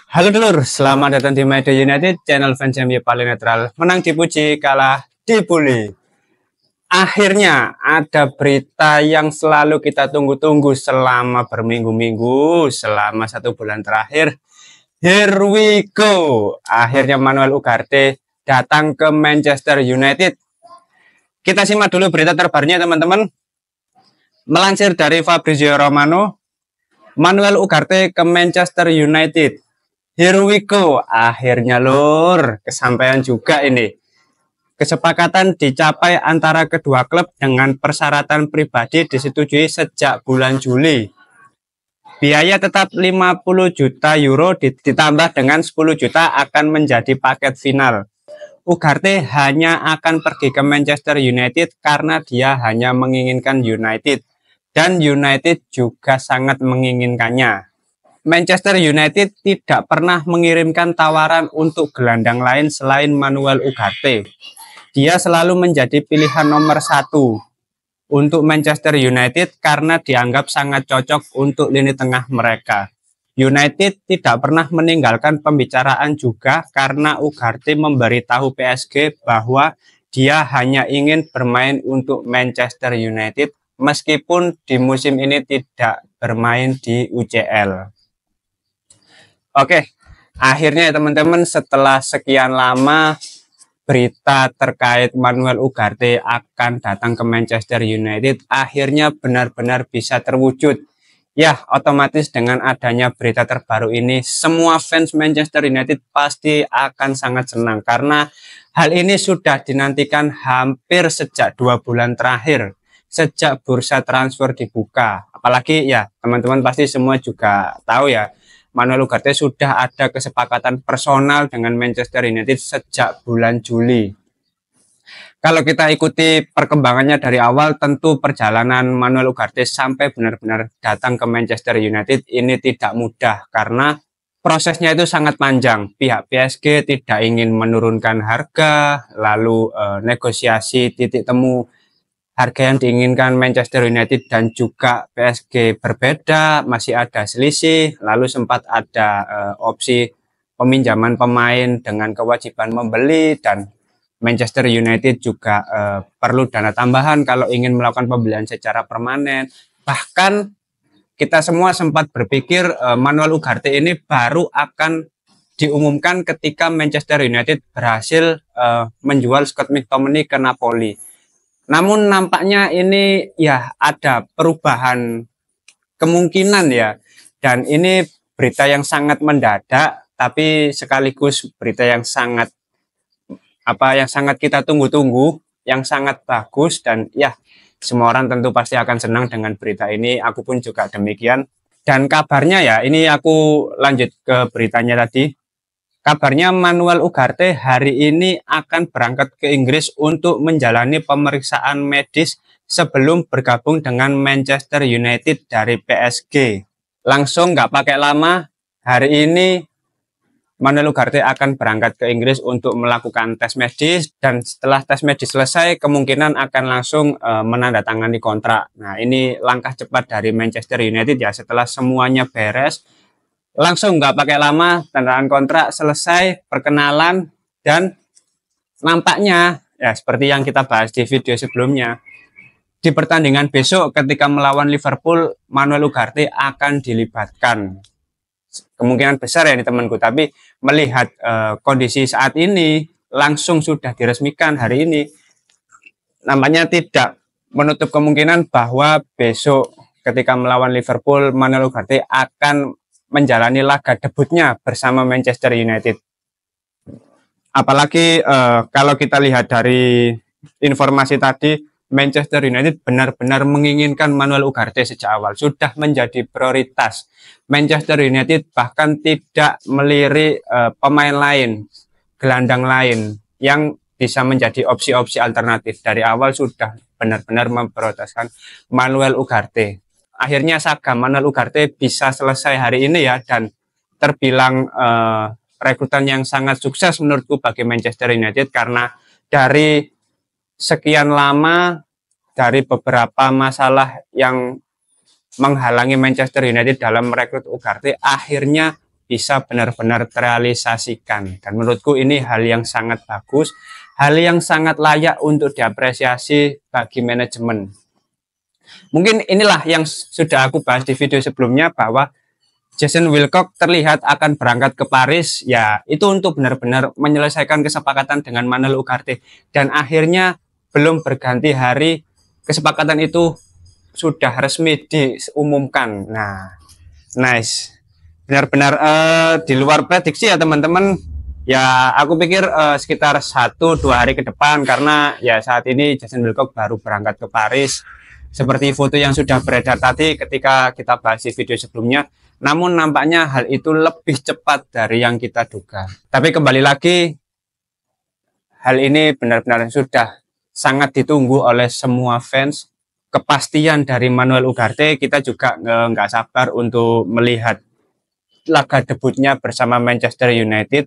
Halo dulur, selamat datang di Media United, channel fans MU paling netral. Menang dipuji, kalah dibully. Akhirnya ada berita yang selalu kita tunggu-tunggu selama berminggu-minggu, selama 1 bulan terakhir. Here we go. Akhirnya Manuel Ugarte datang ke Manchester United. Kita simak dulu berita terbarunya teman-teman. Melansir dari Fabrizio Romano, Manuel Ugarte ke Manchester United. Here we go, akhirnya lur, kesampaian juga ini. Kesepakatan dicapai antara kedua klub dengan persyaratan pribadi disetujui sejak bulan Juli. Biaya tetap 50 juta euro ditambah dengan 10 juta akan menjadi paket final. Ugarte hanya akan pergi ke Manchester United karena dia hanya menginginkan United. Dan United juga sangat menginginkannya. Manchester United tidak pernah mengirimkan tawaran untuk gelandang lain selain Manuel Ugarte. Dia selalu menjadi pilihan nomor 1 untuk Manchester United karena dianggap sangat cocok untuk lini tengah mereka. United tidak pernah meninggalkan pembicaraan juga karena Ugarte memberitahu PSG bahwa dia hanya ingin bermain untuk Manchester United meskipun di musim ini tidak bermain di UCL. Oke, akhirnya ya teman-teman, setelah sekian lama berita terkait Manuel Ugarte akan datang ke Manchester United akhirnya benar-benar bisa terwujud. Ya, otomatis dengan adanya berita terbaru ini, semua fans Manchester United pasti akan sangat senang karena hal ini sudah dinantikan hampir sejak 2 bulan terakhir, sejak bursa transfer dibuka. Apalagi ya, teman-teman pasti semua juga tahu ya, Manuel Ugarte sudah ada kesepakatan personal dengan Manchester United sejak bulan Juli. Kalau kita ikuti perkembangannya dari awal, tentu perjalanan Manuel Ugarte sampai benar-benar datang ke Manchester United ini tidak mudah karena prosesnya itu sangat panjang. Pihak PSG tidak ingin menurunkan harga, lalu negosiasi titik temu harga yang diinginkan Manchester United dan juga PSG berbeda, masih ada selisih, lalu sempat ada opsi peminjaman pemain dengan kewajiban membeli, dan Manchester United juga perlu dana tambahan kalau ingin melakukan pembelian secara permanen. Bahkan kita semua sempat berpikir Manuel Ugarte ini baru akan diumumkan ketika Manchester United berhasil menjual Scott McTominay ke Napoli. Namun nampaknya ini ya ada perubahan kemungkinan ya, dan ini berita yang sangat mendadak tapi sekaligus berita yang sangat kita tunggu-tunggu, yang sangat bagus, dan ya semua orang tentu pasti akan senang dengan berita ini. Aku pun juga demikian. Dan kabarnya ya, ini aku lanjut ke beritanya tadi. Kabarnya Manuel Ugarte hari ini akan berangkat ke Inggris untuk menjalani pemeriksaan medis sebelum bergabung dengan Manchester United dari PSG. Langsung nggak pakai lama, hari ini Manuel Ugarte akan berangkat ke Inggris untuk melakukan tes medis, dan setelah tes medis selesai kemungkinan akan langsung menandatangani kontrak. Nah, ini langkah cepat dari Manchester United ya, setelah semuanya beres. Langsung nggak pakai lama, tanda tangan kontrak selesai, perkenalan, dan nampaknya ya seperti yang kita bahas di video sebelumnya, di pertandingan besok ketika melawan Liverpool, Manuel Ugarte akan dilibatkan. Kemungkinan besar ya ini temanku, tapi melihat kondisi saat ini langsung sudah diresmikan hari ini, nampaknya tidak menutup kemungkinan bahwa besok ketika melawan Liverpool, Manuel Ugarte akan menjalani laga debutnya bersama Manchester United. Apalagi kalau kita lihat dari informasi tadi, Manchester United benar-benar menginginkan Manuel Ugarte sejak awal, sudah menjadi prioritas. Manchester United bahkan tidak melirik pemain lain, gelandang lain yang bisa menjadi opsi-opsi alternatif. Dari awal sudah benar-benar memprioritaskan Manuel Ugarte. Akhirnya saga Manuel Ugarte bisa selesai hari ini ya, dan terbilang rekrutan yang sangat sukses menurutku bagi Manchester United, karena dari sekian lama, dari beberapa masalah yang menghalangi Manchester United dalam merekrut Ugarte, akhirnya bisa benar-benar terrealisasikan. Dan menurutku ini hal yang sangat bagus, hal yang sangat layak untuk diapresiasi bagi manajemen. Mungkin inilah yang sudah aku bahas di video sebelumnya, bahwa Jason Wilcock terlihat akan berangkat ke Paris, ya itu untuk benar-benar menyelesaikan kesepakatan dengan Manuel Ugarte. Dan akhirnya belum berganti hari, kesepakatan itu sudah resmi diumumkan. Nah, nice. Benar-benar di luar prediksi ya teman-teman. Ya aku pikir sekitar 1-2 hari ke depan, karena ya saat ini Jason Wilcock baru berangkat ke Paris. Seperti foto yang sudah beredar tadi ketika kita bahas di video sebelumnya. Namun nampaknya hal itu lebih cepat dari yang kita duga. Tapi kembali lagi, hal ini benar-benar sudah sangat ditunggu oleh semua fans. Kepastian dari Manuel Ugarte, kita juga nggak sabar untuk melihat laga debutnya bersama Manchester United.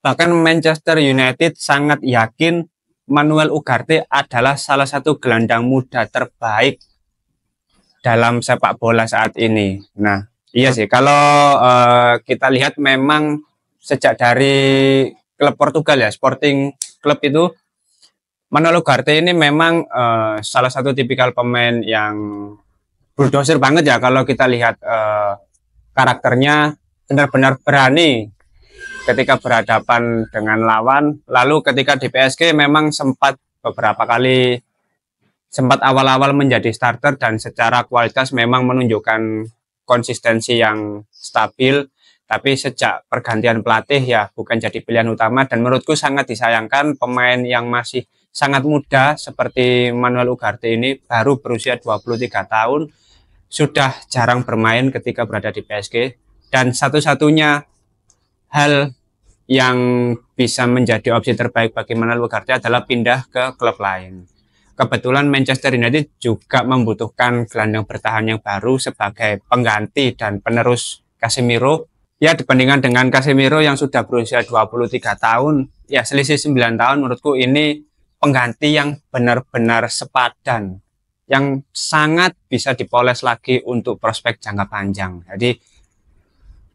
Bahkan Manchester United sangat yakin Manuel Ugarte adalah salah satu gelandang muda terbaik dalam sepak bola saat ini. Nah, iya sih, kalau kita lihat memang sejak dari klub Portugal ya, Sporting Club itu, Manuel Ugarte ini memang salah satu tipikal pemain yang bulldozer banget ya. Kalau kita lihat karakternya, benar-benar berani ketika berhadapan dengan lawan. Lalu ketika di PSG memang sempat beberapa kali, sempat awal-awal menjadi starter dan secara kualitas memang menunjukkan konsistensi yang stabil. Tapi sejak pergantian pelatih ya bukan jadi pilihan utama, dan menurutku sangat disayangkan pemain yang masih sangat muda seperti Manuel Ugarte ini, baru berusia 23 tahun, sudah jarang bermain ketika berada di PSG. Dan satu-satunya hal yang bisa menjadi opsi terbaik bagi Manuel Ugarte adalah pindah ke klub lain. Kebetulan Manchester United juga membutuhkan gelandang bertahan yang baru sebagai pengganti dan penerus Casemiro. Ya, dibandingkan dengan Casemiro yang sudah berusia 23 tahun, ya selisih 9 tahun, menurutku ini pengganti yang benar-benar sepadan, yang sangat bisa dipoles lagi untuk prospek jangka panjang. Jadi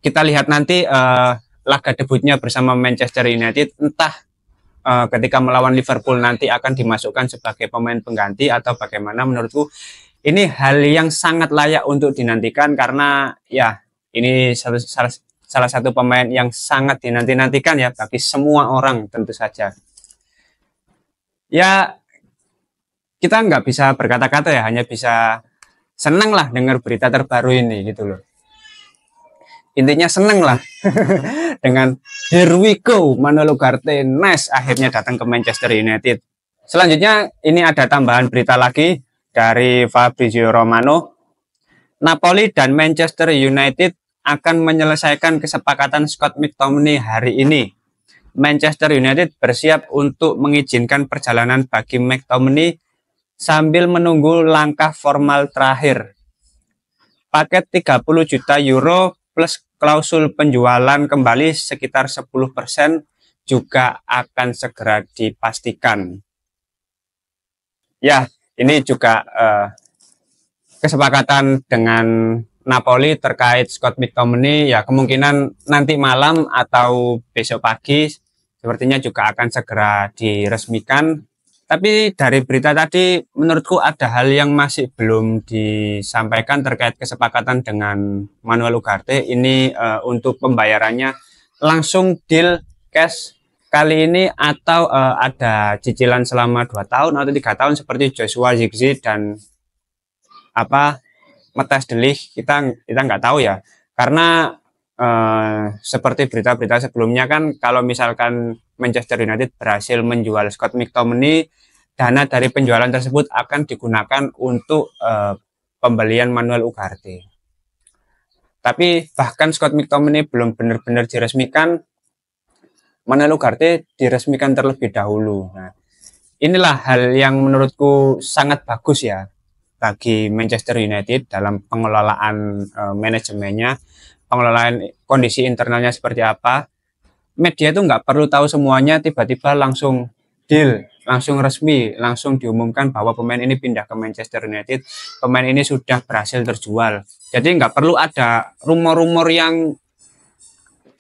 kita lihat nanti laga debutnya bersama Manchester United, entah ketika melawan Liverpool nanti akan dimasukkan sebagai pemain pengganti atau bagaimana. Menurutku ini hal yang sangat layak untuk dinantikan, karena ya ini salah satu pemain yang sangat dinanti-nantikan ya bagi semua orang tentu saja. Ya kita nggak bisa berkata-kata ya, hanya bisa senang lah dengar berita terbaru ini gitu loh. Intinya seneng lah dengan here we go, Manuel Ugarte nice akhirnya datang ke Manchester United. Selanjutnya ini ada tambahan berita lagi dari Fabrizio Romano. Napoli dan Manchester United akan menyelesaikan kesepakatan Scott McTominay hari ini. Manchester United bersiap untuk mengizinkan perjalanan bagi McTominay sambil menunggu langkah formal terakhir. Paket 30 juta euro plus klausul penjualan kembali sekitar 10% juga akan segera dipastikan. Ya, ini juga kesepakatan dengan Napoli terkait Scott McTominay, ya kemungkinan nanti malam atau besok pagi sepertinya juga akan segera diresmikan. Tapi dari berita tadi menurutku ada hal yang masih belum disampaikan terkait kesepakatan dengan Manuel Ugarte. Ini untuk pembayarannya langsung deal cash kali ini atau ada cicilan selama 2 tahun atau 3 tahun seperti Joshua Zirkzee dan Matthijs de Ligt. Kita nggak tahu ya, karena seperti berita-berita sebelumnya kan, kalau misalkan Manchester United berhasil menjual Scott McTominay, dana dari penjualan tersebut akan digunakan untuk pembelian Manuel Ugarte. Tapi bahkan Scott McTominay belum benar-benar diresmikan, Manuel Ugarte diresmikan terlebih dahulu. Nah, inilah hal yang menurutku sangat bagus ya bagi Manchester United dalam pengelolaan manajemennya, pengelolaan kondisi internalnya seperti apa. Media itu nggak perlu tahu semuanya, tiba-tiba langsung deal, langsung resmi, langsung diumumkan bahwa pemain ini pindah ke Manchester United, pemain ini sudah berhasil terjual. Jadi nggak perlu ada rumor-rumor yang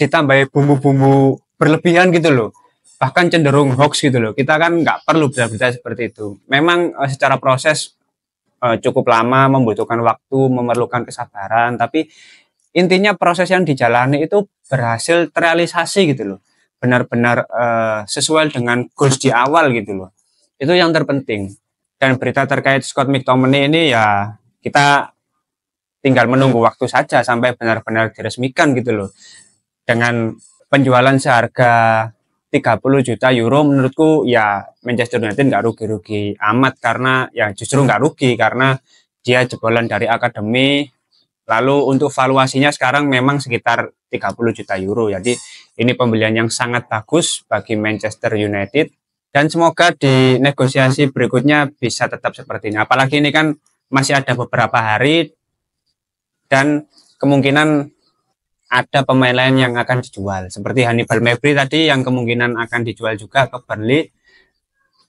ditambahi bumbu-bumbu berlebihan gitu loh. Bahkan cenderung hoax gitu loh. Kita kan nggak perlu berita-berita seperti itu. Memang secara proses cukup lama, membutuhkan waktu, memerlukan kesabaran, tapi intinya proses yang dijalani itu berhasil terrealisasi gitu loh. Benar-benar sesuai dengan goals di awal gitu loh. Itu yang terpenting. Dan berita terkait Scott McTominay ini ya kita tinggal menunggu waktu saja sampai benar-benar diresmikan gitu loh. Dengan penjualan seharga 30 juta euro, menurutku ya Manchester United nggak rugi-rugi amat, karena ya justru nggak rugi karena dia jebolan dari akademi. Lalu untuk valuasinya sekarang memang sekitar 30 juta euro. Jadi ini pembelian yang sangat bagus bagi Manchester United. Dan semoga di negosiasi berikutnya bisa tetap seperti ini. Apalagi ini kan masih ada beberapa hari dan kemungkinan ada pemain lain yang akan dijual. Seperti Hannibal Mejbri tadi yang kemungkinan akan dijual juga ke Burnley.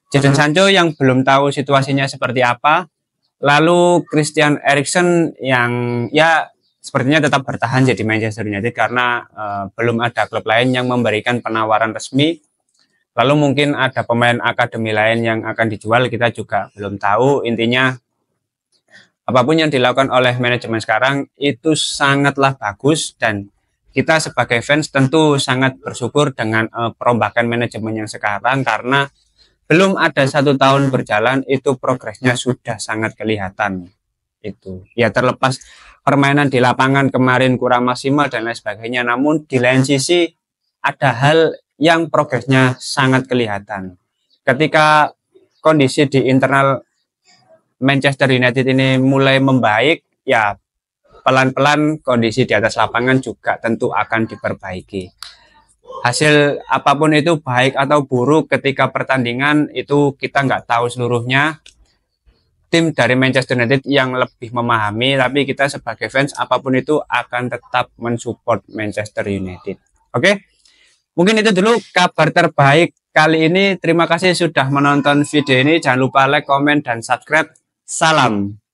Jadon Sancho yang belum tahu situasinya seperti apa. Lalu Christian Eriksen yang ya sepertinya tetap bertahan jadi Manchester United karena belum ada klub lain yang memberikan penawaran resmi. Lalu mungkin ada pemain akademi lain yang akan dijual, kita juga belum tahu. Intinya apapun yang dilakukan oleh manajemen sekarang itu sangatlah bagus, dan kita sebagai fans tentu sangat bersyukur dengan perombakan manajemen yang sekarang, karena belum ada 1 tahun berjalan itu progresnya sudah sangat kelihatan. Itu ya, terlepas permainan di lapangan kemarin kurang maksimal dan lain sebagainya, namun di lain sisi ada hal yang progresnya sangat kelihatan. Ketika kondisi di internal Manchester United ini mulai membaik, ya pelan-pelan kondisi di atas lapangan juga tentu akan diperbaiki. Hasil apapun itu baik atau buruk ketika pertandingan itu kita nggak tahu seluruhnya. Tim dari Manchester United yang lebih memahami, tapi kita sebagai fans apapun itu akan tetap mensupport Manchester United. Oke? Mungkin itu dulu kabar terbaik kali ini. Terima kasih sudah menonton video ini. Jangan lupa like, komen, dan subscribe. Salam.